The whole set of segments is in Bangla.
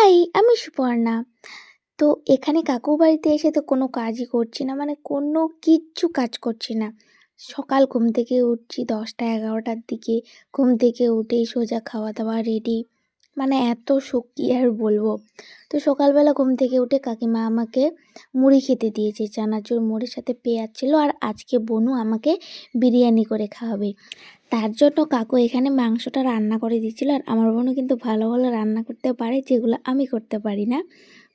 হাই, আমি সুপর্ণা। তো এখানে কাকুর বাড়িতে এসে তো কোনো কাজই করছি না, মানে কোনো কিচ্ছু কাজ করছি না। সকাল ঘুম থেকে উঠছি 10টা 11টার দিকে। ঘুম থেকে উঠেই সোজা খাওয়া-দাওয়া রেডি। মানে এত শোক কি আর বলবো। তো সকালবেলা ঘুম থেকে উঠে কাকিমা আমাকে মুড়ি খেতে দিয়েছে। চানাচুর মুড়ির সাথে পেঁয়াজ ছিল, আর আজকে বনু আমাকে বিরিয়ানি করে খাওয়াবে। তার জন্য কাকু এখানে মাংসটা রান্না করে দিচ্ছিল। আর আমার বোনও কিন্তু ভালো ভালো রান্না করতে পারে, যেগুলো আমি করতে পারি না।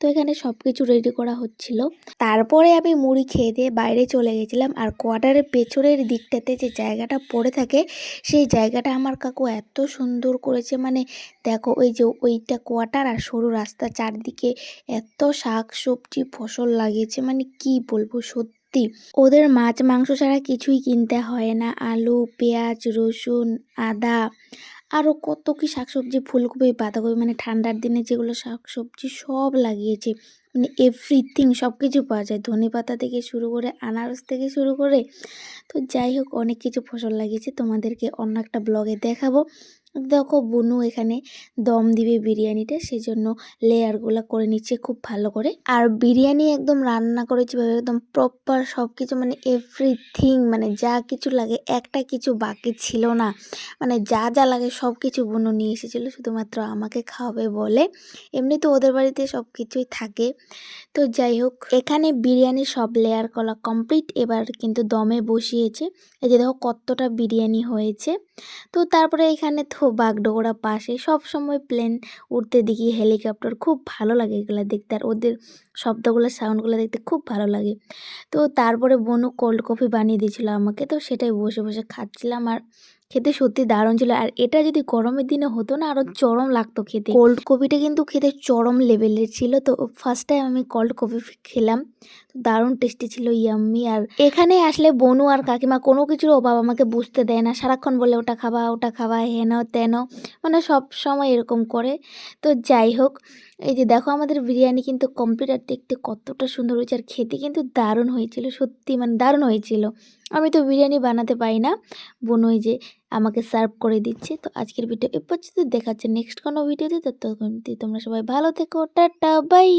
তো এখানে সব কিছু রেডি করা হচ্ছিল। তারপরে আমি মুড়ি খেয়ে দিয়ে বাইরে চলে গেছিলাম। আর কোয়ার্টারের পেছনের দিকটাতে যে জায়গাটা পড়ে থাকে, সেই জায়গাটা আমার কাকু এত সুন্দর করেছে। মানে দেখো, ওই যে ওইটা কোয়ার্টার, আর সরু রাস্তা, চারদিকে এত শাক সবজি ফসল লাগিয়েছে, মানে কি বলবো। সত্যি ওদের মাছ মাংস ছাড়া কিছুই কিনতে হয় না। আলু, পেঁয়াজ, রসুন, আদা, আরও কত কি শাকসবজি, ফুলকপি, বাঁধাকপি, মানে ঠান্ডার দিনে যেগুলো শাকসবজি সব লাগিয়েছে। মানে এভরিথিং সব কিছু পাওয়া যায়, ধনেপাতা থেকে শুরু করে আনারস থেকে শুরু করে। তো যাই হোক, অনেক কিছু ফসল লাগিয়েছে, তোমাদেরকে অন্য একটা ব্লগে দেখাবো। দেখো, বুনু এখানে দম দিবে বিরিয়ানিটা, সেজন্য লেয়ারগুলো করে নিচ্ছে খুব ভালো করে। আর বিরিয়ানি একদম রান্না করেছি ভাবে, একদম প্রপার সব কিছু, মানে এভরিথিং, মানে যা কিছু লাগে একটা কিছু বাকি ছিল না। মানে যা যা লাগে সব কিছু বুনু নিয়ে এসেছিলো, শুধুমাত্র আমাকে খাওয়াবে বলে। এমনি তো ওদের বাড়িতে সব কিছুই থাকে। তো যাই হোক, এখানে বিরিয়ানি সব লেয়ার করা কমপ্লিট। এবার কিন্তু দমে বসিয়েছে। এই যে দেখো কতটা বিরিয়ানি হয়েছে। তো তারপরে এখানে তো বাগডোগরা পাশে, সব সময় প্লেন উড়তে দেখি, হেলিকপ্টার, খুব ভালো লাগে এগুলো দেখতে। আর ওদের শব্দগুলো, সাউন্ডগুলো দেখতে খুব ভালো লাগে। তো তারপরে বনু কোল্ড কফি বানিয়ে দিয়েছিল আমাকে, তো সেটাই বসে বসে খাচ্ছিলাম। আর খেতে সত্যি দারুণ ছিল। আর এটা যদি গরমের দিনে হতো না, আরও চরম লাগতো খেতে। কোল্ড কফিটা কিন্তু খেতে চরম লেভেলের ছিল। তো ফার্স্ট টাইম আমি কোল্ড কফি খেলাম, দারুণ টেস্টি ছিল, ইয়াম্মি। আর এখানে আসলে বনু আর কাকিমা কোনো কিছুর অভাব আমাকে বুঝতে দেয় না। সারাক্ষণ বলে ওটা খাবা, ওটা খাবা, হেন তেন, মানে সব সময় এরকম করে। তো যাই হোক, এই যে দেখো আমাদের বিরিয়ানি কিন্তু কমপ্লিট। আর দেখতে কতটা সুন্দর হয়েছে, আর খেতে কিন্তু দারুণ হয়েছিল, সত্যি মানে দারুণ হয়েছিল। আমি তো বিরিয়ানি বানাতে পারি না, বোন ওই যে আমাকে সার্ভ করে দিচ্ছে। তো আজকের ভিডিও এ পর্যন্ত, দেখাচ্ছে নেক্সট কোনো ভিডিওতে। ততক্ষণ তোমরা সবাই ভালো থেকো, টাটা বাই।